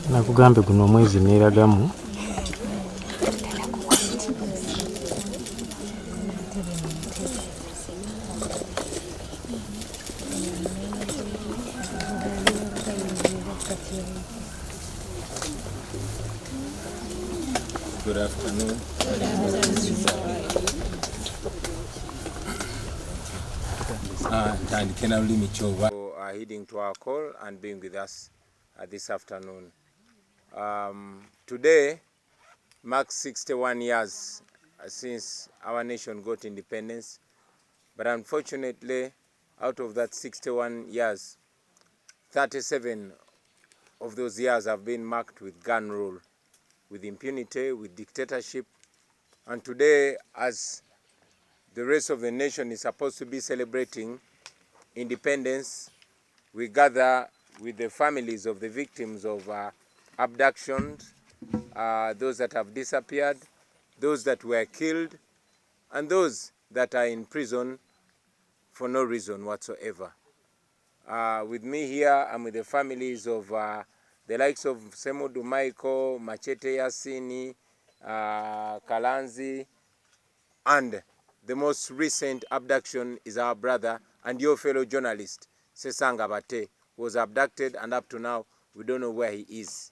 Nakugambe guno omwezi neeragamu Good afternoon. And can I limit you heading to our call and being with us this afternoon. Today marks 61 years since our nation got independence, but unfortunately, out of that 61 years, 37 of those years have been marked with gun rule, with impunity, with dictatorship. And today, as the rest of the nation is supposed to be celebrating independence, we gather with the families of the victims of abductions, those that have disappeared, those that were killed, and those that are in prison for no reason whatsoever. With me here, I'm with the families of the likes of Semudu Michael, Machete Yasini, Kalanzi, and the most recent abduction is our brother and your fellow journalist, Sesanga Bate, was abducted, and up to now, we don't know where he is.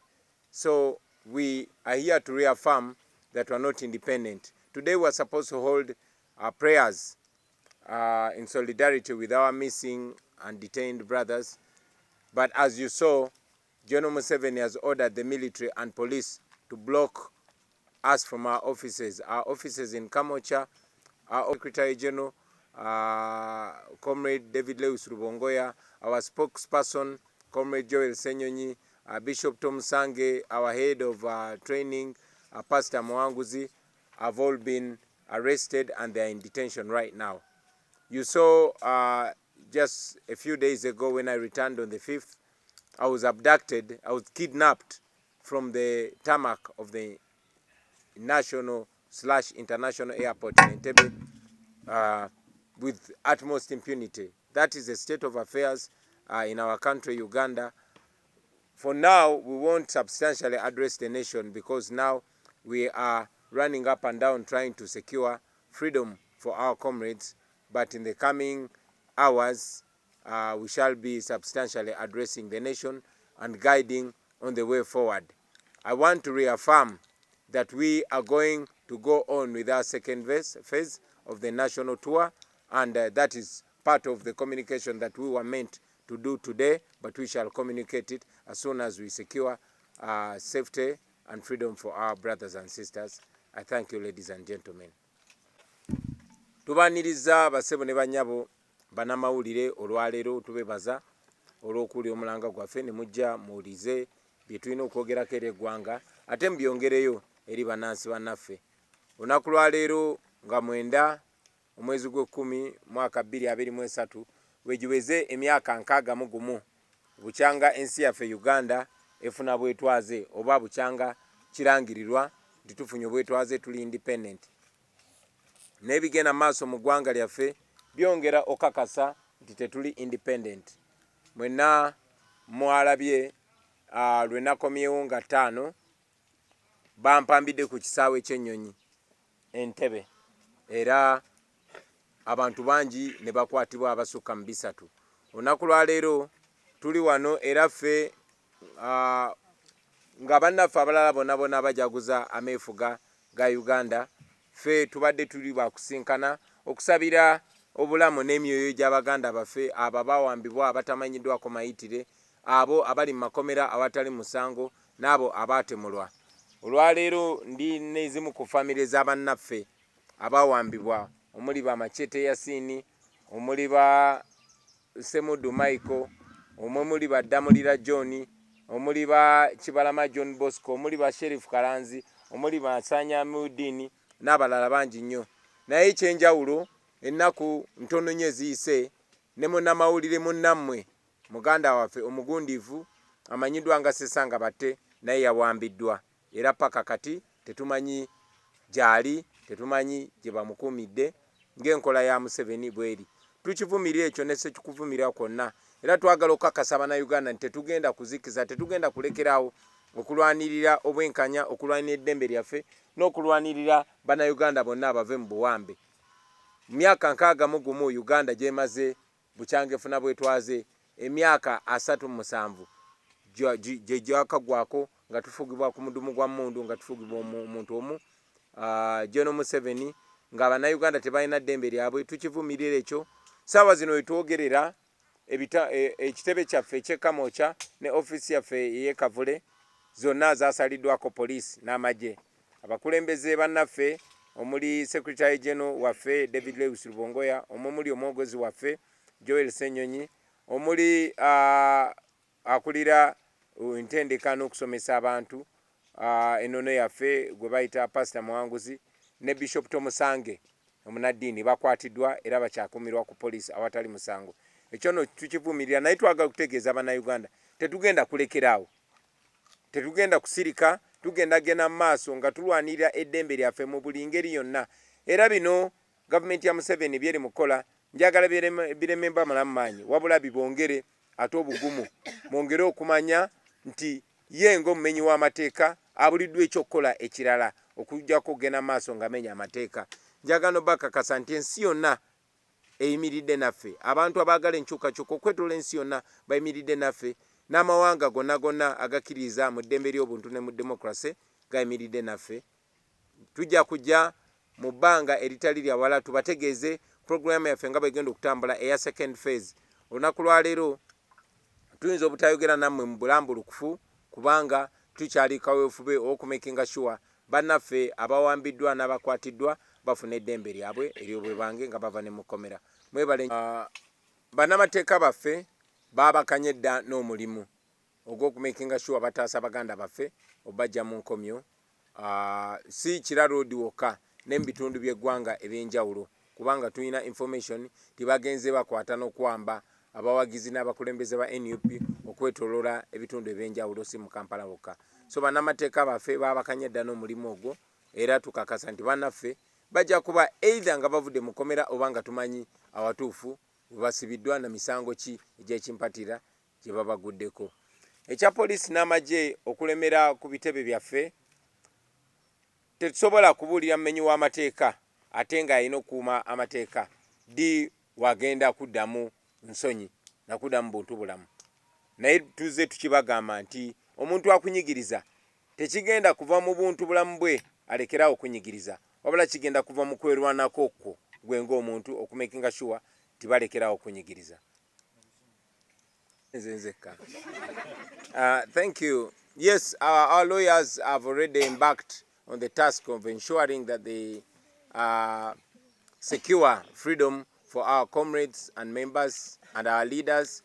So we are here to reaffirm that we are not independent. Today we are supposed to hold our prayers in solidarity with our missing and detained brothers. But as you saw, General Museveni has ordered the military and police to block us from our offices in Kamocha, our Secretary General, Comrade David Lewis Rubongoya, our spokesperson, Comrade Joel Senyonyi, Bishop Tom Sange, our head of training, Pastor Mwanguzi, have all been arrested and they are in detention right now. You saw just a few days ago when I returned on the 5th, I was abducted, I was kidnapped from the tarmac of the national/international airport in Entebbe with utmost impunity. That is the state of affairs in our country, Uganda. For now, we won't substantially address the nation because now we are running up and down trying to secure freedom for our comrades. But in the coming hours, we shall be substantially addressing the nation and guiding on the way forward. I want to reaffirm that we are going to go on with our second phase of the national tour, and that is part of the communication that we were meant to do today, but we shall communicate it as soon as we secure safety and freedom for our brothers and sisters. I thank you, ladies and gentlemen. Tubaniriza basebo ne banyabo banamawulire olwaleero tubebaza olw'okuwulira omulanga gwaffe ne mujja muwulize bye tulina okwogerako eri eggwanga ate mubyongereyo eri bannansi bannaffe. Olunaku lwaleero nga 9 omwezi gw'Ekkumi mwaka 2023 wegiweze emyaka 61 bukyanga ensi yaffe Uganda efuna bwetwaze oba bukyanga kirangirirwa nti tufunye obwetwaze tuli independent. N'ebigenda maaso mu ggwanga lyaffe byongera okakasa nti tetuli independent. Mwenna mwalabye lwe nakomyewo nga 5 bampambidde ku kisaawe ky'ennyonyi Entebbe, era abantu bangi ne bakwatibwa abasukka mu 3. Olunaku lwaleero tuli wano era ffe nga bannaffe abalala bonna bajaguza ameefuga ga Uganda, ffe tubadde tuli bakusinkana okusabira obulamu n'emyoyo gy'Abaganda baffe abo abawambibwa abatamanyiddwako mayitire, abo abali mu makomera awatali musango, n'abo abaatemulwa. Olwaleero ndi n'ezimu ku famire z'abannaffe abawambibwa, omuli ba Machete Yasini, omuli ba Semudu Michael, omuli ba Damulira John, omuli ba Kibalama John Bosco, omuli ba Sheriff Kalanzi, omuli ba Sanya Mudini n'abalala bangi nnyo. Naye ekyenjawulo ennaku ntono nnyo eziyise ne munnamawulire munnammwe muganda waffe omugundiivu amanyiddwa nga Sesanga Batte naye yawambiddwa era paka kati tetumanyi gyali, tetumanyi gye bamukuumidde ng'enkola ya Museveni bweri. Tukivumirira ekyo ne sekikuvumirira kwonna era twagala okukakasa Bannayuganda nti tetugenda kuzikiza, tetugenda kulekeraawo okulwanirira obwenkanya, okulwanirira eddembe lyaffe n'okulwanirira Bannayuganda bonna abave mu buwambe. Mu myaka 61 Uganda gyemaze bukyanga efuna bwetwaze emyaka 37 gye gyakagwako nga tufugibwa ku mudumu gwa mmundu, nga tufugibwa omuntu omu General Museveni, nga Bannayuganda tebalina ddembe lyabwe. Tukivumirira ekyo. Saawa zino wetwogerera ekitebe kyaffe eky'Ekamooca ne ofiisi yaffe ey'Ekavule zonna zasaliddwako poliisi n'amagye. Abakulembeze bannaffe omuli Secretary General waffe David Lewis Rubongoya, omuli omwogozi waffe Joel Ssenyonyi, omuli akulira entendeka n'okusomesa abantu ennono yaffe gwe bayita Pastor Muwanguzi ne Bishop Tomusange omunaddiini bakwatiddwa era bakyakumirwa ku poliisi awatali musango. Ekyo no tukivumirira, naye twagala kutegeeza Bannayuganda tetugenda kulekeraawo, tetugenda kusirika, tugenda mu maaso nga tulwanirira eddembe lyaffe mu buli ngeri yonna. Era bino gavumenti ya Museveni byeri mukola njagala birememba malamu maanyi, wabula bibongere ate obugumu, mwongere okumanya nti ye ng'omumenyi w'amateeka abuliddwa ekyokukola ekirala okujjako okugenda maaso ng'amenya amateeka. Njagala obakakasa nti ensi yonna eyimiridde naffe, abantu abaagala enkyukakyuka okwetoola ensi yonna bayimiridde naffe, n'amawanga gonna gonna agakkiriza mu ddembe ly'obuntu ne mu demokrasi gayimiridde naffe. Tujja kujja mu bbanga eritali lya wala tubategeeze puroguramu yaffe nga bwegenda okutambula eya second phase. Olunaku lwaleero tuyinza obutayogera nammwe mu bulambulukufu kubanga tukyali kaweefube okumakinga sure bannaffe abawambiddwa n'abakwatiddwa bafuna eddembe lyabwe eryobwe bange nga bava ne mukomera. Mwebale bannamateeka baffe baabakanye edda n'omulimu ogw'okumakinga sure bataasa baganda baffe obajja mu nkomyo, si Kiraroodi wokka ne mu bitundu by'eggwanga eby'enjawulo, kubanga tulina information tibagenze bakwata n'okwamba abawagizi n'abakulembeze ba NUP okwetoloola ebitundu eby'enjawulo, si mu Kampala wokka. So bannamateeka baffe baabakanye edda n'omulimu ogwo era tukakasa nti bannaffe bajja kuba either nga bavudde mu kkomera oba nga tumanyi awatuufu we basibiddwa na misango ki egy'ekimpatira gye babaguddeko. Ekya poliisi n'amagye okulemera ku bitebe byaffe, tetusobola kubuulira mumenyi w'amateeka ate ng'alina okukuuma amateeka di wagenda kuddamu nsonyi nakuddamu buntu bulamu. Naye tuzze tukibagamba nti omuntu akunyigiriza tekigenda kuva mu buntu bulamu bwe alekerawo okunyigiriza, wabula kigenda kuva mu kwerwanako kwo gwe ng'omuntu okumakinga sure tibalekerawo okunyigiriza. Thank you. Yes, our lawyers have already embarked on the task of ensuring that they secure freedom for our comrades and members and our leaders,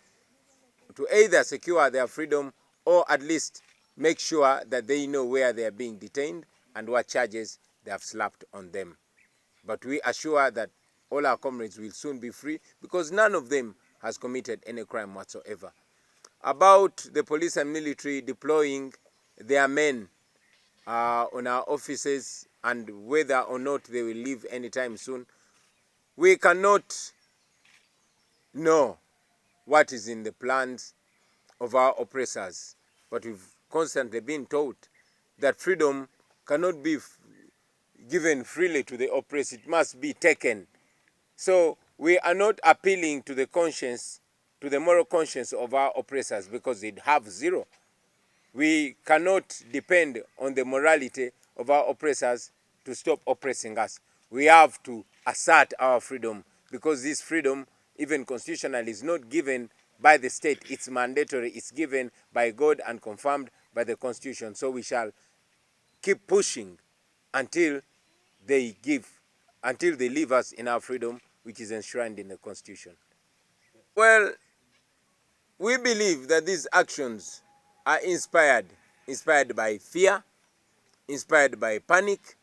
to either secure their freedom or at least make sure that they know where they are being detained and what charges they have slapped on them. But we assure that all our comrades will soon be free because none of them has committed any crime whatsoever. About the police and military deploying their men on our offices and whether or not they will leave anytime soon, we cannot know what is in the plans of our oppressors, but we've constantly been told that freedom cannot be given freely to the oppressed, it must be taken. So we are not appealing to the conscience, to the moral conscience of our oppressors because they have zero. We cannot depend on the morality of our oppressors to stop oppressing us. We have to assert our freedom because this freedom, even constitutionally, is not given by the state. It's mandatory. It's given by God and confirmed by the Constitution. So we shall keep pushing until they leave us in our freedom, which is enshrined in the Constitution. Well, we believe that these actions are inspired by fear, inspired by panic,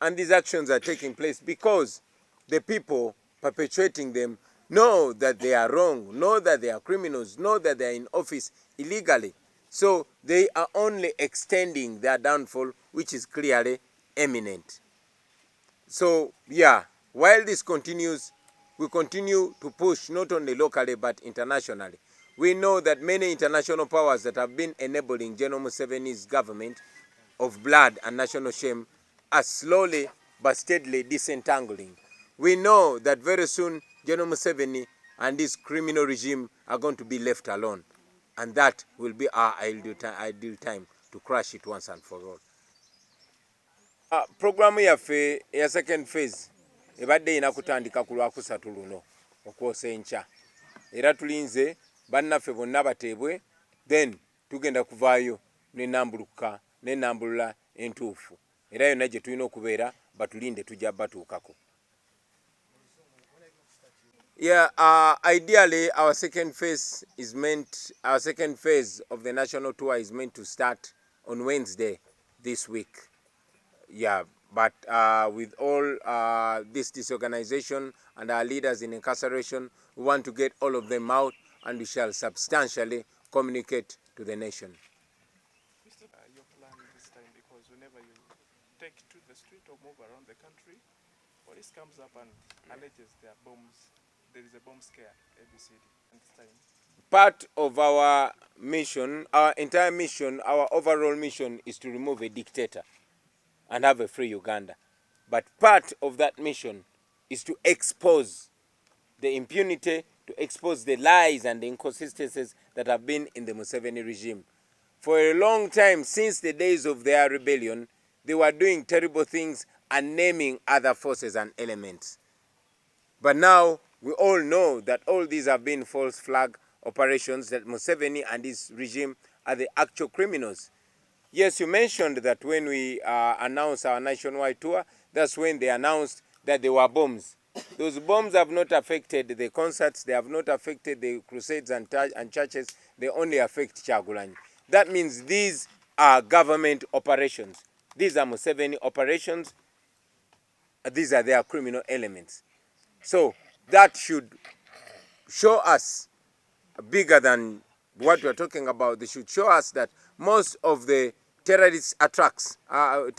and these actions are taking place because the people perpetuating them know that they are wrong, know that they are criminals, know that they are in office illegally, So they are only extending their downfall, which is clearly imminent. So yeah, while this continues, we continue to push not only locally but internationally. We know that many international powers that have been enabling General Museveni's government of blood and national shame are slowly but steadily disentangling. We know that very soon General Museveni and his criminal regime are going to be left alone, and that will be our ideal time to crush it once and for all. Programu yaffe eya second phase ebadde ina kutandika ku Lwakusatu luno okwosa enkya, era tulinze bannaffe bonna bateebwe, then tugenda kuvaayo n'ennambulula entuufu, era yonna gye tulina okubeera batulinde tujja batuukako. Yeah, ideally our second phase of the national tour is meant to start on Wednesday this week. Yeah, but with all this disorganization and our leaders in incarceration, we want to get all of them out, and we shall substantially communicate to the nation. Your plan this time, because whenever you take to the street or move around the country, police comes up and alleges there are bombs. There is a bomb scare every city. And this time, part of our mission, our entire mission, our overall mission is to remove a dictator and have a free Uganda. But part of that mission is to expose the impunity, to expose the lies and the inconsistencies that have been in the Museveni regime. For a long time, since the days of their rebellion, they were doing terrible things and naming other forces and elements. But now, we all know that all these have been false flag operations, that Museveni and his regime are the actual criminals. Yes, you mentioned that when we announced our nationwide tour, that's when they announced that there were bombs. Those bombs have not affected the concerts, they have not affected the crusades and churches, they only affect Kyagulanyi. That means these are government operations. These are Museveni operations, these are their criminal elements. So that should show us, bigger than what we're talking about, they should show us that most of the terrorist attacks are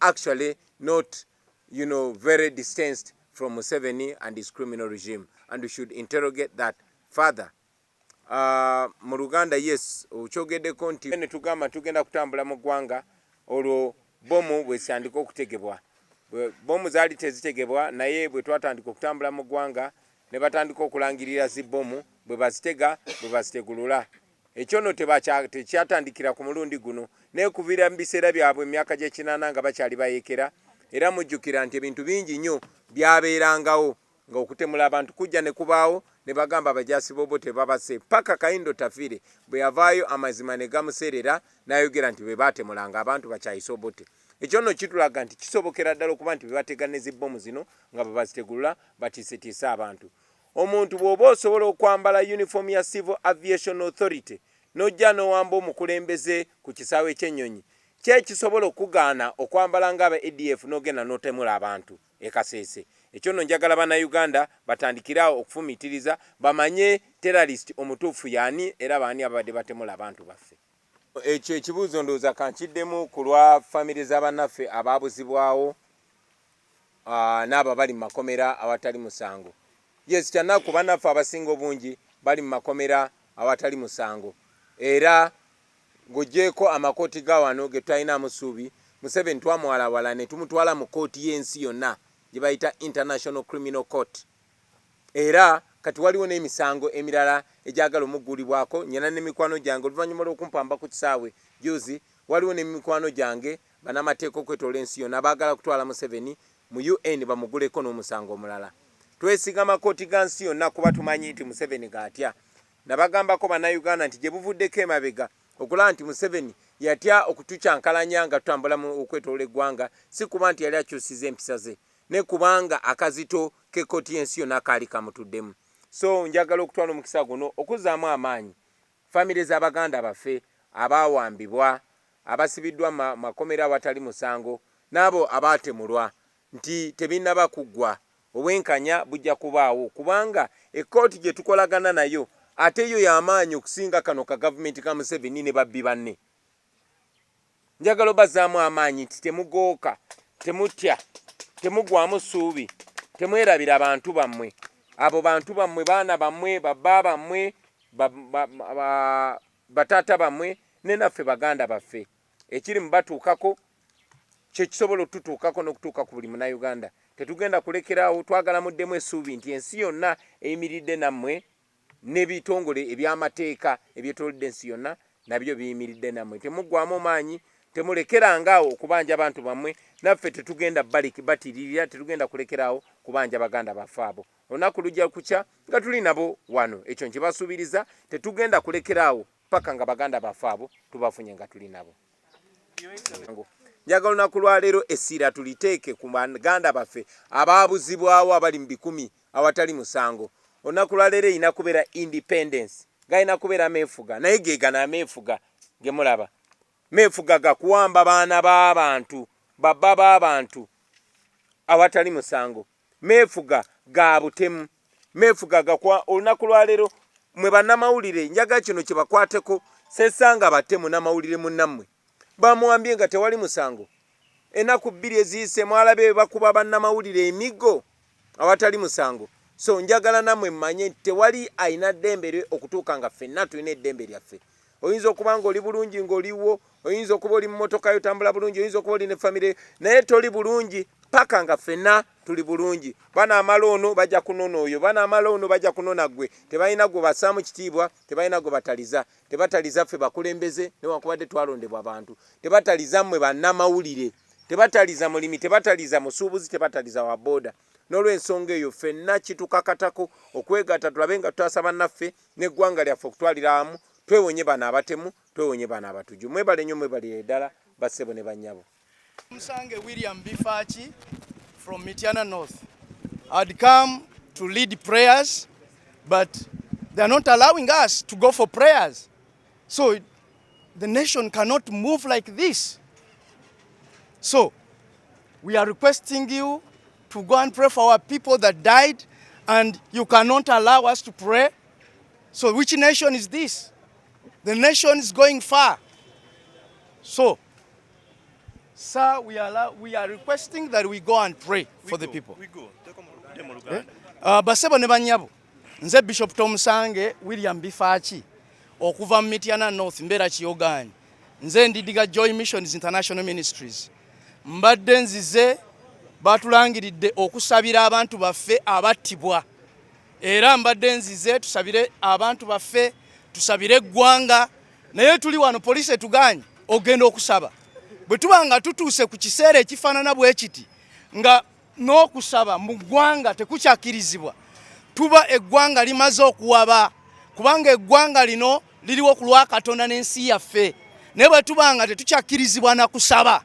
actually not, very distanced from Museveni and his criminal regime, and we should interrogate that further. Mu Luganda, yes, okyogeddeko nti ne tugamba tugenda kutambula mu ggwanga olwo bomu bwesandika okutegebwa. Bomu zaali tezitegebwa, naye bwe twatandika okutambula mu ggwanga ne batandika okulangirira zibbomu bwe bazitega bwe bazitegulula. Ekyono tekyatandikira ku mulundi guno, naye kuviira mu biseera byabwe emyaka gy'ekinaana nga bakyali bayeekera, era mujjukira nti ebintu bingi nnyo byabeerangawo nga okutemula abantu kujja ne kubaawo ne bagamba abajaasi b'obo tebabase, paka Kayindo Tafire bwe yavaayo amazima ne gamuserera n'ayogera nti bwe baatemulanga abantu bakyayise Obote. Ekyo nno kitulaga nti kisobokera ddala okuba nti bwe batega ne zibbomu zino nga bwe bazitegulula batiisetiise abantu. Omuntu bw'oba osobola okwambala uniform ya Civil Aviation Authority n'ojja n'owamba omukulembeze ku kisaawe ky'ennyonyi, kyekisobola okugaana okwambala ng'aba ADF n'ogenda n'otemula abantu e Kasese. Ekyo nno njagala bannayuganda batandikirawo okufumiitiriza bamanye terrorist omutuufu y'ani era baani ababadde batemula abantu baffe. Ekyo ekibuuzo ndowooza kankiddemu ku lwa famire z'abannaffe abaabuzibwawo n'abo bali mu makomera awatali musango. Yes, kyanaku bannaffe abasinga obungi bali mu makomera awatali musango, era ng'oggyeko amakooti ga wano ge tutalinamu ssuubi, Museveni twamwalawala ne tumutwala mu kooti y'ensi yonna gye bayita International Criminal Court, era kati waliwo n'emisango emirala egyagala omuggulibwako. Nyina n'emikwano gyange oluvannyuma lw'okumpamba ku kisaawe juzi, waliwo n'emikwano gyange bannamateeka okwetoola ensi yonna baagala kutwala Museveni mu UN bamuguleko n'omusango omulala. Twesiga amakooti ga nsi yonna kuba tumanyi nti Museveni gaatya. Nabagambako bannayuganda nti gye buvuddeko emabega okulaba nti Museveni yatya okutukyankalanya nga tutambula mu okwetoola eggwanga, si kuba nti yali akyusiza empisa ze, ne kubanga akazito k'ekkooti y'ensi yonna kaali kamutuddemu. So njagala okutwala omukisa guno okuzzaamu amaanyi famire z'Abaganda baffe abaawambibwa, abasibiddwa makomera awatali musango, n'abo abaatemulwa, nti tebinnaba kuggwa, obwenkanya bujja kubaawo kubanga ekkooti gye tukolagana nayo ate yo y'amaanyi okusinga kano ka gavumenti ka Museveni ne babbi banne. Njagala obazaamu amaanyi nti temugooka, temutya, temugwamu ssuubi, temwerabira abantu bammwe. Abo bantu bammwe, baana bammwe, babba bammwe, bataata bammwe, ne naffe baganda baffe. Ekiri mubatuukako kye kisobola otutuukako n'okutuuka ku buli Munnayuganda. Tetugenda kulekeraawo, twagala muddemu essuubi nti ensi yonna eyimiridde nammwe n'ebitongole eby'amateeka ebyetoolodde ensi yonna nabyo biyimiridde nammwe. Temuggwamu maanyi, temulekerangaawo okubanja abantu bammwe, naffe tetugenda batiririra, tetugenda kulekeraawo kubanja baganda baffe abo. Olunaku lujja kukya nga tuli nabo wano. Ekyo nkibasuubiriza, tetugenda kulekeraawo paka nga baganda baffe abo tubafunye nga tuli nabo. Njagala olunaku lwaleero essira tuliteeke ku baganda baffe abaabuzibwawo abali mu 100 awatali musango. Olunaku lwaleero erina kubeera independence, galina kubeera meefuga, naye geegana ameefuga ge mulaba. Meefuga gakuwamba baana b'abantu, babba b'abantu awatali musango. Meefuga ga butemu, meefuga gakuwa. Olunaku lwaleero mwe bannamawulire njagala kino kye bakwateko, sesanga batemu n'amawulire munnammwe. Bamuwambye nga tewali musango. Ennaku 2 eziyise mwalabe bakuba bannamawulire emiggo awatali musango. So njagala nammwe mmanye nti tewali ayina ddembe okutuuka nga ffenna tulina eddembe lyaffe. Oyinza okuba ng'oli bulungi ng'oliwo, oyinza okuba oli mu mmotoka yo tambula bulungi, oyinza okuba oli ne famire, naye toli bulungi paka nga ffenna tuli bulungi. Bana amalono bajja kunona oyo, bana amalono bajja kunona gwe. Tebalina gwe basaamu kitiibwa, tebalina gwe bataliza. Tebataliza ffe bakulembeze newankubadde twalondebwa abantu. Tebataliza mmwe bannamawulire, tebataliza mulimi, tebataliza musuubuzi, tebataliza wa booda. N'olw'ensonga eyo ffenna kitukakatako okwegatta tulabe nga tutasaba naffe n'eggwanga lyaffe okutwalira awamu, twewonye bano abatemu, twewonye bano abatuju. Mwebale nnyo, mwebale ddala bassebo ne bannyabo. Musange William Bifachi from Mityana North. I'd come to lead prayers, but they're not allowing us to go for prayers. So the nation cannot move like this. So we are requesting you to go and pray for our people that died, and you cannot allow us to pray. So which nation is this? The nation is going far. So, sir, we are requesting that we go and pray for the people. We go. Basebo ne banyabo. Nze Bishop Musange William Bifachi okuva mu Mityana North Mbeera Kiyoganyi. Nze ndidiga Joy Missions International Ministries. Mbadde nzize batulangiridde okusabira abantu baffe abattibwa. Era mbadde nzize tusabire abantu baffe, tusabire eggwanga, naye tuli wano poliisi etuganye ogenda okusaba. Bwe tuba nga tutuuse ku kiseera ekifaanana bwe kiti nga n'okusaba mu ggwanga tekukyakirizibwa, tuba eggwanga limaze okuwaba, kubanga eggwanga lino liriwo ku lwa Katonda n'ensi yaffe. Naye bwe tuba nga tetukyakirizibwa na kusaba,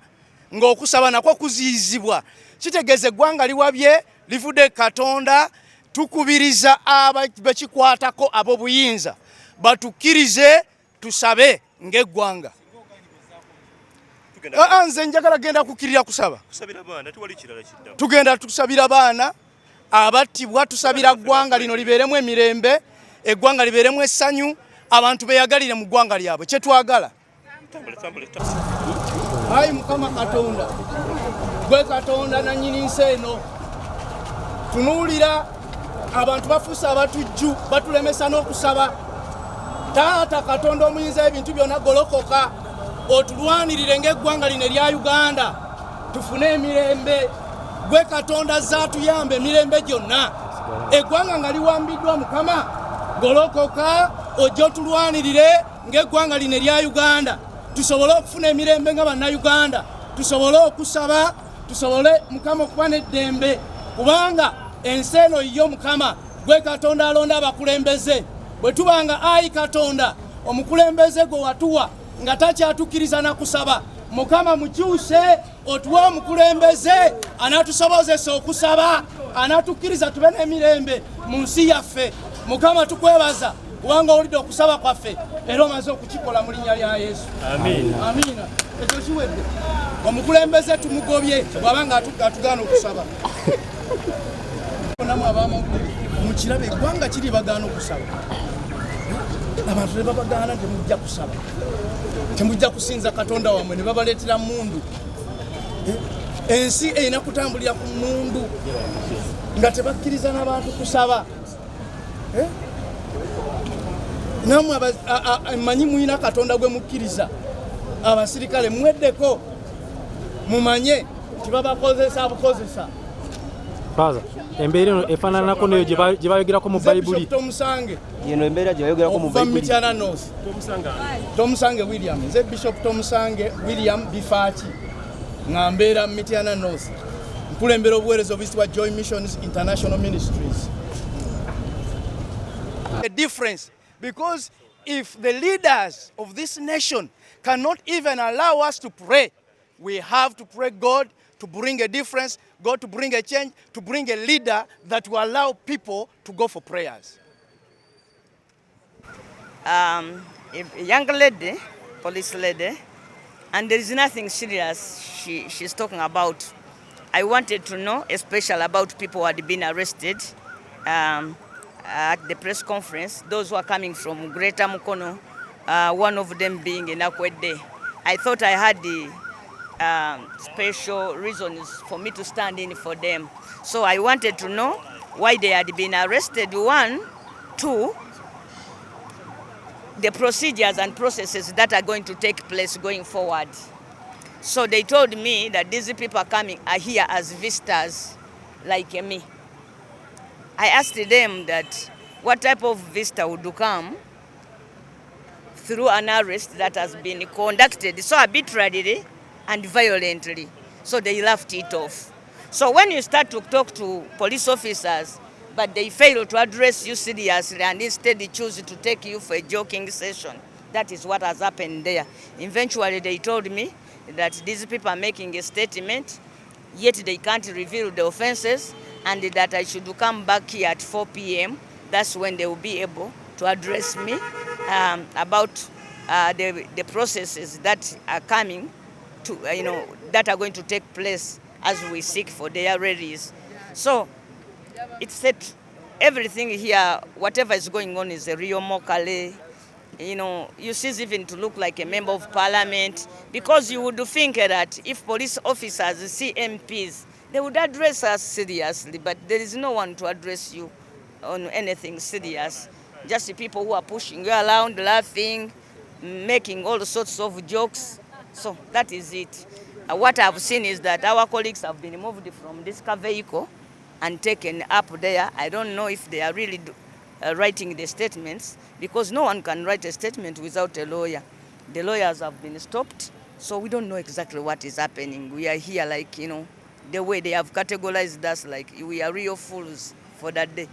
ng'okusaba nakwo kuziyizibwa, kitegeeza eggwanga liwabye, livudde Katonda. Tukubiriza abakikwatako ab'obuyinza batukkirize tusabe ng'eggwanga. Nze njagala genda kukkirira kusaba. Tugenda tusabira baana abattibwa, tusabira ggwanga lino libeeremu emirembe, eggwanga libeeremu essanyu, abantu beyagalire mu ggwanga lyabwe. Kye twagala. Ayi Mukama Katonda, gwe Katonda nannyini nsi eno, tunuulira abantu bafuuse abatujju, batulemesa n'okusaba. Taata Katonda omuyinza ebintu byonna, golokoka otulwanirire ng'eggwanga lino erya Uganda, tufune emirembe. Gwe Katonda zaatuyamba emirembe gyonna. Eggwanga nga liwambiddwa, Mukama golokoka ojja otulwanirire ng'eggwanga lino erya Uganda, tusobole okufuna emirembe nga bannayuganda, tusobole okusaba, tusobole Mukama okuba n'eddembe, kubanga ensi eno yo Mukama gwe Katonda alonda abakulembeze. Bwe tubanga ayi Katonda omukulembeze gwe watuwa nga takyatukkiriza na kusaba, Mukama mukyuse otuwa omukulembeze anatusobozesa okusaba, anatukkiriza tube n'emirembe mu nsi yaffe. Mukama tukwebaza kubanga olidde okusaba kwaffe era omaze okukikola mu linnya lya Yesu. Amiina. Amiina. Ekyo kiwedde. Omukulembeze tumugobye bw'abanga atugaana okusaba. Namwe ab'amawulire mukirabe eggwanga kiri bagaana okusaba. abantu ne babagaana temujja kusaba, temujja kusinza katonda wammwe, ne babaleetera mundu. Ensi erina kutambulira ku mundu nga tebakkiriza n'abantu kusaba. Nammwe mmanyi mulina katonda gwe mukkiriza. Abasirikale mweddeko mumanye tibabakozesa bukozesa. Faza, embeera eno efaananako neyo gye bayogerako mu Bayibuli. Tomusange. Eno embeera gye bayogerako mu Bayibuli. Mityana North. Tomusange William. Nze Bishop Tomusange William Bifaaki. Nga mbeera Mityana North. Nkulembera obuweereza obuyitibwa Joy Missions International Ministries. A difference, because if the leaders of this nation cannot even allow us to pray, we have to pray God to bring a difference, God to bring a change, to bring a leader that will allow people to go for prayers. A young lady, police lady, and there is nothing serious she's talking about. I wanted to know, especially about people who had been arrested at the press conference, those who are coming from Greater Mukono, one of them being in Akwede. I thought I had the special reasons for me to stand in for them. So I wanted to know why they had been arrested. 1, 2, the procedures and processes that are going to take place going forward. So they told me that these people are here as visitors like me. I asked them that what type of visitor would come through an arrest that has been conducted so arbitrarily and violently. So they laughed it off. So when you start to talk to police officers, but they fail to address you seriously and instead they choose to take you for a joking session, that is what has happened there. Eventually they told me that these people are making a statement, yet they can't reveal the offenses, and that I should come back here at 4 p.m. That's when they will be able to address me about the processes that are coming to, that are going to take place as we seek for their release. So it's that everything here, whatever is going on, is a real mockery. You cease even to look like a member of parliament, because you would think that if police officers see MPs, they would address us seriously, but there is no one to address you on anything serious. Just the people who are pushing you around, laughing, making all sorts of jokes. So that is it. What I've seen is that our colleagues have been moved from this car vehicle and taken up there. I don't know if they are really writing the statements, because no one can write a statement without a lawyer. The lawyers have been stopped, so we don't know exactly what is happening. We are here like, the way they have categorized us, like we are real fools for that day.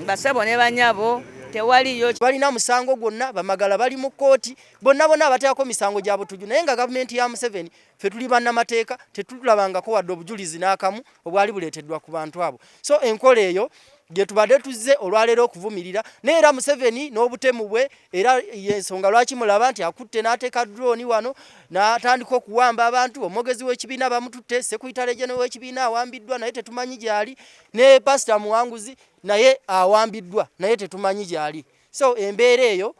Basebo ne banyabo tewaliyo balina musango gwonna bamagala bali mu kooti bonna abateekako misango gya butuju, naye nga gavumenti ya Museveni ffe tuli bannamateeka tetulabangako wadde obujulizi n'akamu obwali buleeteddwa ku bantu abo. So enkola eyo gye tubadde tuzze olwaleero okuvumirira, naye era Museveni n'obutemu bwe, era yensonga lwaki mulaba nti akutte n'ateeka drone wano n'atandika okuwamba abantu. Omwogezi w'ekibiina bamututte, Secretary General w'ekibiina awambiddwa naye tetumanyi gy'ali, ne Pastor Muwanguzi naye awambiddwa naye tetumanyi gy'ali. So embeera eyo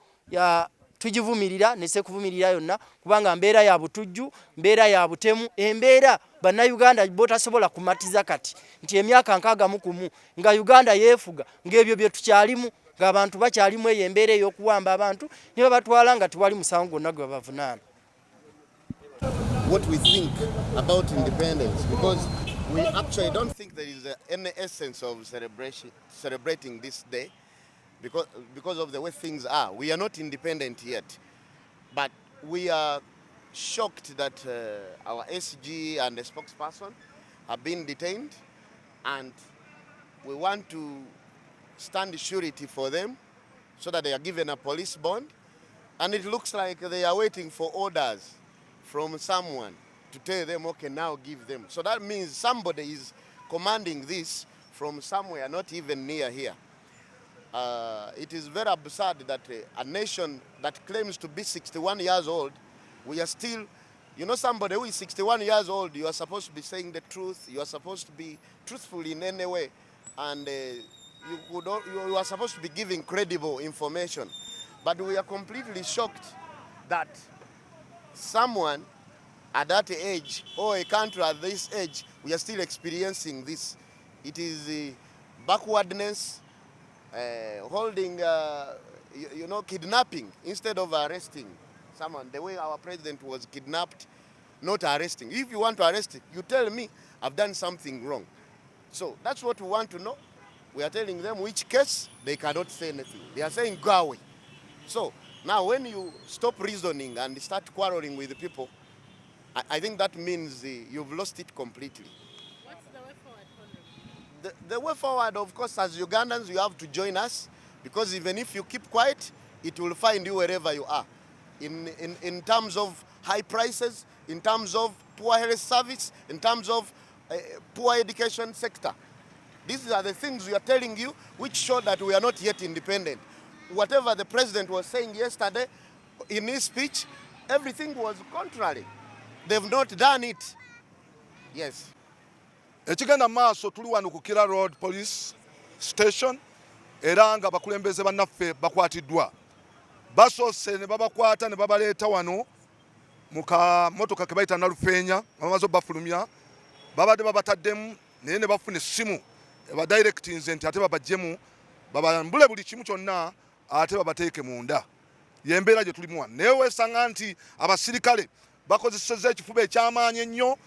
tugivumirira ne sekuvumirira yonna, kubanga mbeera ya butujju, mbeera ya butemu, embeera bannayuganda botasobola kumatiza kati nti emyaka 61 nga Uganda yeefuga ng'ebyo bye tukyalimu, ng'abantu bakyalimu eyo embeera ey'okuwamba abantu ne babatwala nga tewali musango gwonna gwe bavunaana. What we think about independence, because we actually don't think there is any essence of celebrating this day, because of the way things are. We are not independent yet, but we are shocked that our SG and the spokesperson have been detained, and we want to stand surety for them so that they are given a police bond, and it looks like they are waiting for orders from someone to tell them, okay, now give them. So that means somebody is commanding this from somewhere, not even near here. It is very absurd that a nation that claims to be 61 years old, we are still, somebody who is 61 years old, you are supposed to be saying the truth, you are supposed to be truthful in any way, and you are supposed to be giving credible information. But we are completely shocked that someone at that age, or a country at this age, we are still experiencing this. It is backwardness, holding, kidnapping instead of arresting someone. The way our president was kidnapped, not arresting. If you want to arrest it, you tell me I've done something wrong. So that's what we want to know. We are telling them which case, they cannot say anything. They are saying go away. So now when you stop reasoning and start quarreling with the people, I think that means you've lost it completely. What's the way forward, The way forward, of course, as Ugandans, you have to join us, because even if you keep quiet, it will find you wherever you are. In terms of high prices, in terms of poor health service, in terms of poor education sector. These are the things we are telling you, which show that we are not yet independent. Whatever the president was saying yesterday in his speech, everything was contrary. They've not done it. Yes. Ekigenda maaso tuli wano ku Kira Road Police Station era nga bakulembeze bannaffe bakwatiddwa. Basoose ne babakwata ne babaleeta wano mu kamotoka ke bayita Nalufeenya bamaze obbafulumya. Babadde babataddemu naye ne bafuna essimu ebadirectinze nti ate babaggyemu babambule buli kimu kyonna ate babateeke munda. Yembeera gye tulimu wano. Naye weesanga nti abasirikale bakozesezza ekifuba ekyamaanyi ennyo,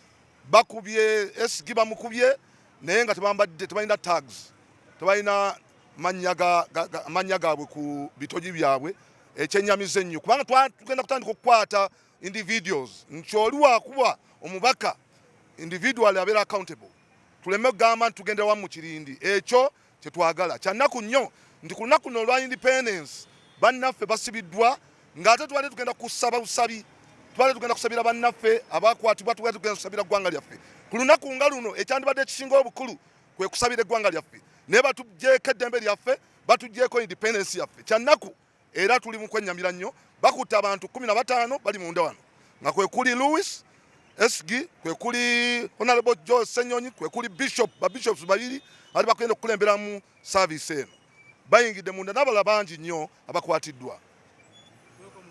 bakubye SG bamukubye naye nga tebalina tags, tebalina amannya gaabwe ku bitogi byabwe, ekyennyamiza ennyo. Kubanga tugenda kutandika okukwata individuals nti oli waakuba omubaka individual abeera accountable. Tuleme okugamba nti tugende wamu mu kirindi. Ekyo kye twagala. Kya nnaku nnyo nti ku lunaku luno olwa independence bannaffe basibiddwa ng'ate tubadde tugenda kusaba busabi. Tubadde tugenda kusabira bannaffe abakwatibwa, tubadde tugenda kusabira eggwanga lyaffe. Ku lunaku nga luno ekyandibadde ekisinga obukulu kwe kusabira eggwanga lyaffe. Naye batuggyeeko eddembe lyaffe, batuggyeeko independence yaffe. Kya nnaku era tuli mu kwennyamira nnyo. Bakutte abantu 15 bali munda wano. Nga kwe kuli Louis SG, kwe kuli Honorable Joe Senyonyi, kwe kuli Bishop, Bishops babiri ali bakugenda okukulemberamu service eno. Bayingidde munda n'abalala bangi nnyo abakwatiddwa.